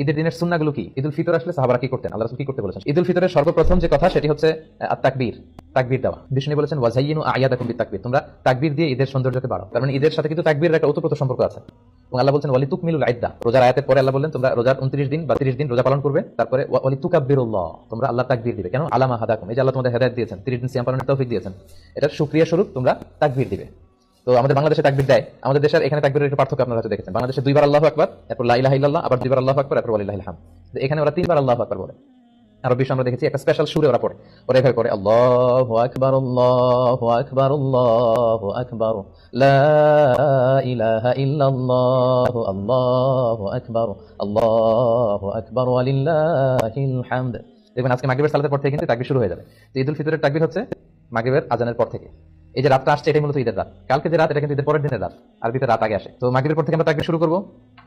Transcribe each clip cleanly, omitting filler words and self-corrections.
ঈদের দিনের সুন্নাহগুলো কি? ঈদুল ফিতর আসলে সাহাবারা কি করতেন, আল্লাহ রাসূল কি করতে বলেছেন? ঈদুল ফিতরের সর্বপ্রথম যে কথা সেটি হচ্ছে তাকবীর, তাকবীর দেওয়া। বিষ্ণু বলেছেন ওয়াজাইয়িনু আ'য়াদাকুম বিতাকবীর, তোমরা তাকবীর দিয়ে ঈদের সৌন্দর্যকে বাড়াও। কারণ ঈদের সাথে কিন্তু তাকবীরের একটা ওতপ্রোত সম্পর্ক আছে। এবং আল্লাহ বলেছেন ওয়ালিতুকমিলুল ইদ্দাহ, রোজার আয়াতের পরে আল্লাহ বললেন তোমরা রোজার 29 দিন বা 30 দিন রোজা পালন করবে, তারপরে ওয়ালিতুকাব্বিরুল্লাহ, তোমরা আল্লাহ তাকবীর দিবে। কেন? আলামা হাদাকুম, এই যে আল্লাহ তোমাদের হেদায়েত দিয়েছেন, 30 দিন সিয়াম পালনের তৌফিক দিয়েছেন, এটার শুকরিয়া স্বরূপ তোমরা তাকবীর দিবে। তো আমাদের বাংলাদেশে তাকবীর দেয়, আমাদের দেশের এখানে তাকবীরের একটু পার্থক্য আপনারা হয়তো দেখেছেন। বাংলাদেশে 2 বার আল্লাহু আকবার, এরপর লা ইলাহা ইল্লাল্লাহ, আবার 2 বার আল্লাহু আকবার, এরপর ওয়ালিল্লাহিল হামদ। এখানে ওরা 3 বার আল্লাহু আকবার বলে। আর বিশ্ব আমরা দেখেছি একটা স্পেশাল সুরে ওরা পড়ে, ওরা এভাবে পড়ে আল্লাহু আকবার আল্লাহু আকবার আল্লাহু আকবার লা ইলাহা ইল্লাল্লাহ আল্লাহু আকবার ওয়ালিল্লাহিল হামদ। দেখবেন আজকে মাগরিবের সালাতের পর থেকে কিন্তু তাকবীর শুরু হয়ে যাবে। তো ঈদুল ফিতরের তাকবীর হচ্ছে মাগরিবের আজানের পর থেকে। এই যে রাতটা আসছে এটাই মূলত ঈদের রাত, কালকে যে রাত এটা কিন্তু ঈদের পরের দিনের রাত, আরবিতে রাত আগে আসে। তো মাগরিবের পর থেকে আমরা তাকবীর শুরু করব,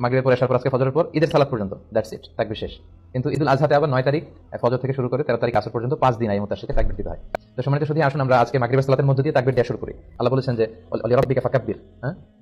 মাগরিবের পর আসার পর আজকে ফজরের পর ঈদের সালাত পর্যন্ত, দ্যাটস ইট, তাকবীর শেষ। কিন্তু ঈদুল আজহাতে আবার 9 তারিখ ফজর থেকে শুরু করে 13 তারিখ আসর পর্যন্ত 5 দিন আইমুত আসে তাকবীর দিতে হয়। তো সম্মানিত শুধু আসুন আমরা আজকে মাগরিবের সালাতের মধ্য দিয়ে তাকবীর দেওয়া শুরু করি। আল্লাহ বলেছেন যে লিরাব্বিকা ফাকাব্বির,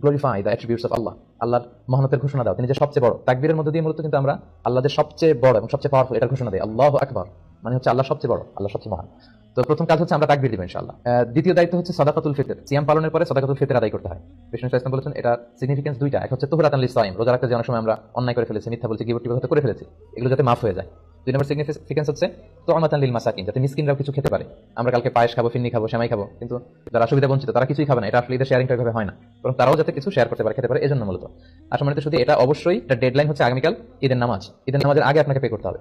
গ্লোরিফাই দ্য অ্যাট্রিবিউটস অফ আল্লাহ, আল্লাহর মহানতের ঘোষণা দাও, তিনি যে সবচেয়ে বড়। তাকবীরের মধ্য দিয়ে মূলত কিন্তু আমরা আল্লাহর সবচেয়ে বড় এবং সবচেয়ে পাওয়ারফুল এটার ঘোষণা দেই। আল্লাহু আকবার মানে হচ্ছে আল্লাহ সবচেয়ে বড়, আল্লাহ সবচেয়ে মহান। তো প্রথম কাজ হচ্ছে আমরা তাকবীর দিব ইনশাআল্লাহ। দ্বিতীয় দায়িত্ব হচ্ছে সাদাকাতুল ফিতর, সিয়াম পালনের পরে সাদাকাতুল ফিতর আদায় করতে হয়। বিষ্ণু সাল্লাল্লাহু আলাইহি ওয়াসাল্লাম বলেছেন এটা সিগনিফিকেন্স দুইটা, এক হচ্ছে তুহরাতান লিসাইম, রোজা রাখতে যে অনেক সময় আমরা অন্যায় করে ফেলেছি, মিথ্যা বলছি, গীবত টিবত করে ফেলেছি, এগুলো যাতে মাফ হয়ে যায়। 2 নম্বর সিগনিফিকেন্স হচ্ছে তুআমাতান লিল মাসাকিন, যাতে মিসকিনরাও কিছু খেতে পারে। আমরা কালকে পায়েস খাবো, ফিন্নি খাবো, সেমাই খাবো, কিন্তু যারা সুবিধা বঞ্চিত তারা কিছুই খাবে না, এটা আসলে ঈদের শেয়ারিংটা এভাবে হয় না, বরং তারাও যাতে কিছু শেয়ার করতে পারে, খেতে পারে, এজন্য মূলত। আর সম্মানিত শুধু এটা অবশ্যই এটা ডেডলাইন হচ্ছে আগামীকাল ঈদের নামাজ, ঈদের নামাজের আগে আপনাকে পে করতে হবে।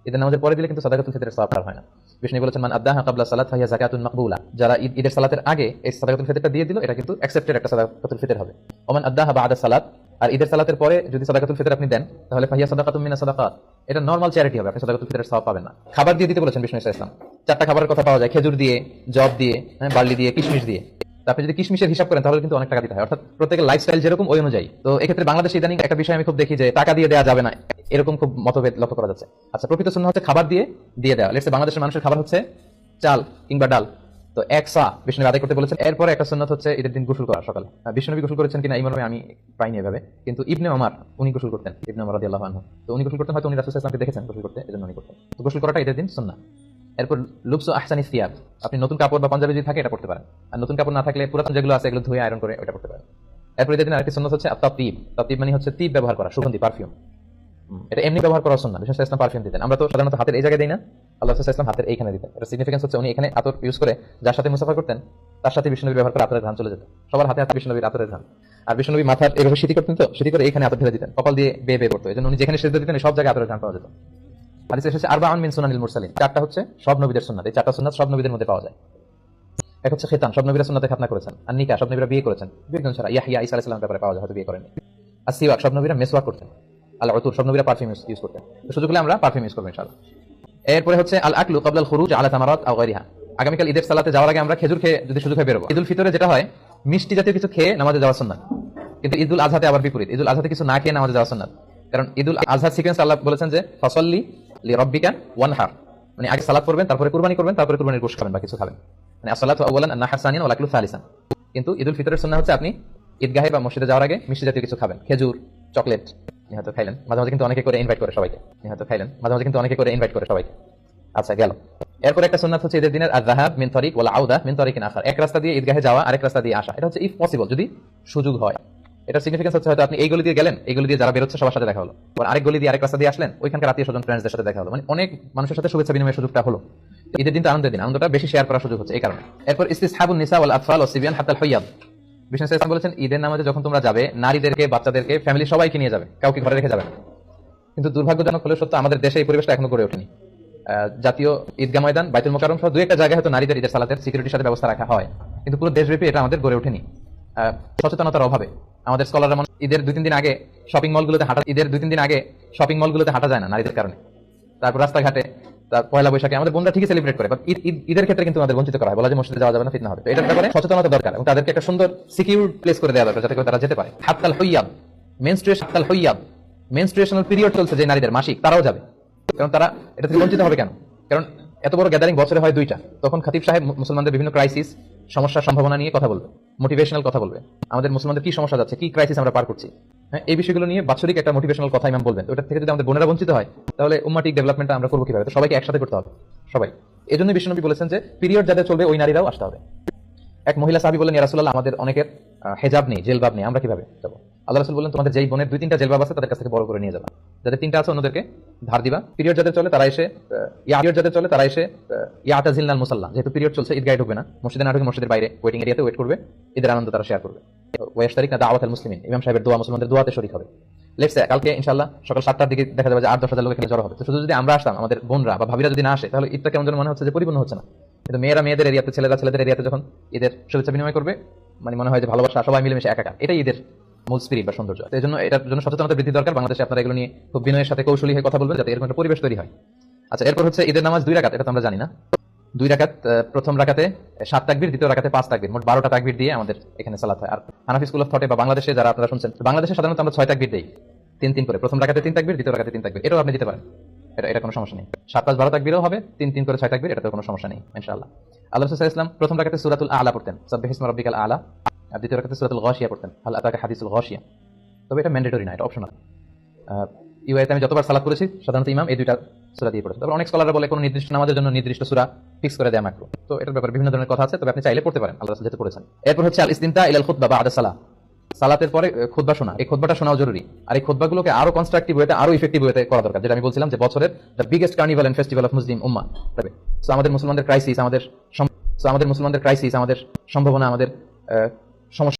ঈদের নামাজের পরে দিলে কিন্তু সাদাকাতুল ফিতরের সওয়াব হয় না। বিষ্ণু বলেছেন মান আদাহা ক্বাবলা সালাত ফাহিয়া যাকাতুন মাকবুলা, যারা ঈদের সালাতের আগে এই সাদাকাতুল ফিতরটা দিয়ে দিল এটা কিন্তু অ্যাকসেপ্টেড একটা সাদাকাতুল ফিতর হবে। ওমান আদাহা বাদা সালাত, আর ঈদের সালাতের পরে যদি সাদাকাতুল ফিতর আপনি দেন তাহলে ফাহিয়া সাদাকাতুম মিনাস সাদাকাত, এটা নরমাল চ্যারিটি হবে, আপনি সাদাকাতুল ফিতরের সওয়াব পাবেন না। খাবার দিয়ে দিতে বলেছেন বিষ্ণু ইসলাম, 4টা খাবারের কথা পাওয়া যায়, খেজুর দিয়ে, জব দিয়ে, বার্লি দিয়ে, কিশমিশ দিয়ে। আপনি যদি কিশমিশের হিসাব করেন তাহলে কিন্তু অনেক টাকা দিতে হয়, অর্থাৎ প্রত্যেকের লাইফস্টাইল যেরকম ওই অনুযায়ী। তো এক্ষেত্রে বাংলাদেশে ইদানিং একটা বিষয় আমি খুব দেখি যে টাকা দিয়ে দেওয়া যাবে না, এরকম খুব মতভেদ লক্ষ্য করা যাচ্ছে। আচ্ছা, প্রকৃত সুন্নাহ হচ্ছে খাবার দিয়ে দিয়ে দেওয়া। লেটস সে বাংলাদেশের মানুষের খাবার হচ্ছে চাল কিংবা ডাল, তো 1 সা বিষ্ণু আদায় করতে বলেছেন। এরপরে একটা সুন্নাত হচ্ছে ঈদের দিন গোসল করা সকালে। বিষ্ণু গোসল করেছেন কিনা এই মর্মে আমি পাইনি এভাবে, কিন্তু ইবনে ওমর উনি গোসল করতেন, ইবনে ওমর রাদিয়াল্লাহু আনহু। তো উনি গোসল করতেন, হয়তো উনি রাসূল সাল্লাল্লাহু আলাইহি ওয়াসাল্লামকে দেখেছেন গোসল করতে, এজন্য উনি করতেন। তো গোসল করাটা ঈদের দিন সুন্নাহ। এরপর লুবসু আহসানিস সিয়াব, আপনি নতুন কাপড় বা পাঞ্জাবি যদি থাকে এটা পড়তে পারেন, আর নতুন কাপড় না থাকলে পুরাতন যেগুলো আছে এগুলো ধুয়ে আয়রন করে ওটা পড়তে পারেন। এরপর ঈদের দিন আরেকটি সুন্নাত হচ্ছে আত-তাতিব, তাতিব মানে হচ্ছে তিব ব্যবহার করা, সুগন্ধি, পারফিউম। এটা এমনি ব্যবহার করা সুন্নাহ, বিশেষ করে ইসলাম পারফিউম দিতেন, আমরা তো সাধারণত হাতের এই জায়গায় দেই না, আল্লাহ রাসূল ইসলাম হাতের এইখানে দিতেন। এটা সিগনিফিকেন্স হচ্ছে উনি এখানে আতর ইউজ করে যার সাথে মুসাফা করতেন তার সাথে বিষ্ণু নবী ব্যবহার করে আতরের ঘ্রাণ চলে যেত, সবার হাতে হাতে বিষ্ণু নবীর আতরের ঘ্রাণ। আর বিষ্ণু নবী মাথার এভাবে সিটি করতেন, তো সিটি করে এইখানে আতর ঢেলে দিতেন, কপাল দিয়ে বে বে করতো, এজন্য উনি যেখানে সেজদা দিতেন সব জায়গায় আতরের ঘ্রাণ পাওয়া যেত। হাদিসে এসেছে আরবাউন মিন সুনানিল মুরসালিন, 4টা হচ্ছে সব নবীদের সুন্নাত, এই 4টা সুন্নাত সব নবীদের মধ্যে পাওয়া যায়। এক হচ্ছে খিতান, সব নবীরা সুন্নাতে খাতনা করেছেন। আর নিকাহ, সব নবীরা বিয়ে করেছেন, বিয়েজন ছাড়া। ইয়াহইয়া ঈসা আলাইহিস সালামের ব্যাপারে পাওয়া যায়, হয়তো বিয়ে করেননি। আর সিওয়াক, সব নবীরা মেসওয়াক করতেন। আল উতুর, সব নবীরা পারফিউম ইউজ করতেন। তো সুযোগ হলে আমরা পারফিউম ইউজ করব ইনশাআল্লাহ। এরপরে হচ্ছে আল আকলু ক্বাবলা আল খুরুজ আলা তামারাত আও গায়রিহা, আগামীকাল ঈদের সালাতে যাওয়ার আগে আমরা খেজুর খেয়ে যদি সুযোগ হয় বেরোবো। ঈদুল ফিতরে যেটা হয় মিষ্টি জাতীয় কিছু খেয়ে নামাজে যাওয়া সুন্নাত, কিন্তু ঈদুল আজহাতে আবার বিপরীত, ঈদুল আজহাতে কিছু না খেয়ে নামাজে যাওয়া সুন্নাত। কারণ ঈদুল আজহার সিকোয়েন্স আল্লাহ বলেছেন যে ফাসাল্লি লিরাব্বিকা ওয়ানহার, মানে আগে সালাত করবেন, তারপরে কুরবানি করবেন, তারপরে কুরবানির গোশত খাবেন বা কিছু খাবেন, মানে আসসালাতু আওয়ালান আন-নাহর সানিয়ান ওয়াল আকলু সালিসান। কিন্তু ঈদুল ফিতরের সুন্নাহ হচ্ছে আপনি ঈদগাহে বা মসজিদে যাওয়ার আগে মিষ্টি জাতীয় কিছু খাবেন, খেজুর, চকলেট, হয়তো খাইলেন, মাঝে মাঝে কিন্তু অনেকে করে ইনভাইট করে সবাইকে, হয়তো খাইলেন, মাঝে মাঝে কিন্তু অনেকে করে ইনভাইট করে সবাইকে। আচ্ছা গেল। এরপর একটা সুন্নাত হচ্ছে ঈদের দিনের আয-যাহাব মিন তারিক ওয়াল আউদা মিন তারিকিন আখার, এক রাস্তা দিয়ে ঈদগাহে যাওয়া, আরেক রাস্তা দিয়ে আসা। এটা হচ্ছে ইফ পসিবল, যদি সুযোগ হয়। এটা সিগনিফিকেন্স হচ্ছে হয়তো আপনি এই গলি দিয়ে গেলেন, এই গলি দিয়ে যারা বেরোচ্ছে সবার সাথে দেখা হলো, আর আরেক গলি দিয়ে আরেক রাস্তা দিয়ে আসলেন, ওইখানকার আত্মীয় স্বজন ফ্রেন্ডসদের সাথে দেখা হলো, মানে অনেক মানুষের সাথে শুভেচ্ছা বিনিময়ের সুযোগটা হলো। ঈদের দিন তো আনন্দের দিন, আনন্দটা বেশি শেয়ার করার সুযোগ হচ্ছে এই কারণে। এরপর ইসতিসহাবুন নিসা ওয়াল আতফাল ওয়াস সিবিয়ান হাত্তাল হুইয়াদ, বিষ্ণু সাল্লাল্লাহু আলাইহি ওয়াসাল্লাম বলেছেন ঈদের নামাজে যখন তোমরা যাবে নারীদেরকে, বাচ্চাদেরকে, ফ্যামিলি সবাইকে নিয়ে যাবে, কাউকে ঘরে রেখে যাবে না। কিন্তু দুর্ভাগ্যজনক হলে সত্য আমাদের দেশে এই পরিবেশটা এখনো গড়ে ওঠেনি। জাতীয় ঈদগাহ ময়দান, বাইতুল মুকাররম সহ 2-1টা জায়গায় হয়তো নারীদের ঈদের সালাতের সিকিউরিটির সাথে ব্যবস্থা রাখা হয়, কিন্তু পুরো দেশব্যাপী এটা আমাদের গড়ে ওঠেনি সচেতনতার অভাবে। আমাদের স্কলাররা ঈদের 2-3 দিন আগে শপিং মলগুলোতে হাঁটা যায় না নারীদের কারণে। তারপর রাস্তাঘাটে, তার পয়লা বৈশাখে আমাদের বোনরা ঠিকই সেলিব্রেট করে, বাট ঈদের ক্ষেত্রে কিন্তু আমাদের বঞ্চিত করা হয়, বলা যে মসজিদে যাওয়া যাবে না, ফিতনা হবে। তো এটার ব্যাপারে সচেতনতা দরকার এবং তাদেরকে একটা সুন্দর সিকিউর প্লেস করে দেওয়া দরকার যাতে করে তারা যেতে পারে। হাত্তাল হুইয়াদ, মেনস্ট্রুয়েশনাল পিরিয়ড চলছে যে নারীদের মাসিক, তারাও যাবে, কারণ তারা এটা থেকে বঞ্চিত হবে কেন? কারণ এত বড় গ্যাদারিং বছরে হয় 2টা, তখন খতিব সাহেব মুসলমানদের বিভিন্ন ক্রাইসিস, সমস্যার সম্ভাবনা নিয়ে কথা বলবে, মোটিভেশনাল কথা বলবে, আমাদের মুসলমানদের কি সমস্যা যাচ্ছে, কি ক্রাইসিস আমরা পার করছি, হ্যাঁ, এই বিষয়গুলো নিয়ে বাৎসরিক একটা মোটিভেশনাল কথা ইমাম বলবেন। ওটা থেকে যদি আমাদের বোনেরা বঞ্চিত হয়, তাহলে উম্মাটিক ডেভেলপমেন্টটা আমরা করবো কিভাবে? তো সবাইকে একসাথে করতে হবে, সবাই। এই জন্য বিশ্বনবী বলেছেন যে পিরিয়ড যাদের চলবে ওই নারীরাও আসতে হবে। এক মহিলা সাহাবী বলেন, ইয়া রাসূলুল্লাহ, আমাদের অনেকের হেজাব নেই, জেলবাব নেই, আমরা কিভাবে যাবো? আল্লাহ রাসূল বললেন, তোমাদের যেই বোনের 2-3টা জেলবাব আছে তাদের কাছ থেকে বড় করে নিয়ে যাবা, যাদের 3টা আছে অন্যদেরকে ধার দিবা। পিরিয়ড যাদের চলে তারা এসে ইয়াতাজিলনাল মুসাল্লা, যেহেতু পিরিয়ড চলছে ঈদগাহে ঢুকবে না, মসজিদে না ঢুকে মসজিদের বাইরে ওয়েটিং এরিয়াতে ওয়েট করবে, ঈদের আনন্দ তারা শেয়ার করবে। ওয়াশতারিকনা দাওয়াতুল মুসলিমিন, ইমাম সাহেবের দোয়া, মুসলমানদের দোয়াতে শরীক হবে। লেটস সে কালকে ইনশাআল্লাহ সকাল 7টার দিকে দেখা যাবে যে 8-10 হাজার লোক এখানে জড়ো হবে। তো শুধু যদি আমরা আসতাম, আমাদের বোনরা বা ভাবিরা যদি না আসে, তাহলে ঈদটা কেমন যেন মনে হচ্ছে যে পরিপূর্ণ হচ্ছে না। কিন্তু মেয়েরা মেয়েদের এরিয়াতে, ছেলেরা ছেলেদের এরিয়াতে যখন ঈদের শুভেচ্ছা বিনিময় করবে, মানে মনে হয় যে ভালোবাসা, সবাই মিলেমিশে একাকার, এটাই ঈদের মূল স্পিরিট বা সৌন্দর্য। এই জন্য এটার জন্য সচেতনতা বৃদ্ধি দরকার। বাংলাদেশে আপনারা এগুলো নিয়ে খুব বিনয়ের সাথে কৌশলী হয়ে কথা বলবেন, যাতে এরকম একটা পরিবেশ তৈরি হয়। আচ্ছা, এরপর হচ্ছে ঈদের নামাজ 2 রাকাত, এটা তো আমরা জানি না। 2 রাকাত, প্রথম রাকাতে 7 তাকবীর, দ্বিতীয় রাকাতে 5 তাকবীর, মোট 12টা তাকবীর দিয়ে আমাদের এখানে সালাত হয়। আর হানাফি স্কুল অফ থটে বা বাংলাদেশে যারা আপনারা শুনছেন, বাংলাদেশে সাধারণত আমরা 6 তাকবীর দেই, 3-3 করে। প্রথম রাকাতে 3 তাকবীর, দ্বিতীয় রাকাতে 3 তাকবীর, এটাও আপনি দিতে পারেন, এটা কোনো সমস্যা নেই। 7-5-12 তাকবীরও হবে, 3-3 করে 6 তাকবীর, এটাতে কোনো সমস্যা নেই ইনশাআল্লাহ। আল্লাহ রাসূল সাল্লাল্লাহু আলাইহি ওয়াসাল্লাম প্রথম রাকাতে সূরাতুল আলা পড়তেন, সাব্বিহিসমা রাব্বিকাল আলা, আর দ্বিতীয় রাকাতে সূরাতুল গাশিয়া পড়তেন, হাল আতাকা হাদিসুল গাশিয়া। তবে এটা ম্যান্ডেটরি না, এটা অপশনাল। ইউআইতে আমি যতবার সালাত করেছি সাধারণত ইমাম এই 2টা সূরা দিয়ে পড়েছে। তবে অনেক স্কলাররা বলে কোনো নির্দিষ্ট নামাজের জন্য নির্দিষ্ট সূরা ফিক্স করে দেয়া মাকরুহ। তো এটার ব্যাপারে বিভিন্ন ধরনের কথা আছে, তবে আপনি চাইলে পড়তে পারেন, আল্লাহ রাসূল যেহেতু পড়েছেন। এরপর হচ্ছে আল ইসতিমতা ইলাল খুতবা বা'দা সালাহ, সালাতের পরে খুতবা শোনা। এই খুতবাটা শোনাও জরুরি, আর এই খুতবাগুলোকে আরো কনস্ট্রাকটিভ ওয়েতে, আরো ইফেক্টিভ ওয়েতে করা দরকার। যেটা আমি বলছিলাম যে বছরের the biggest carnival and festival of Muslim উম্মাহ। সো আমাদের মুসলমানদের ক্রাইসিস, আমাদের সম্ভাবনা, আমাদের সমস্যা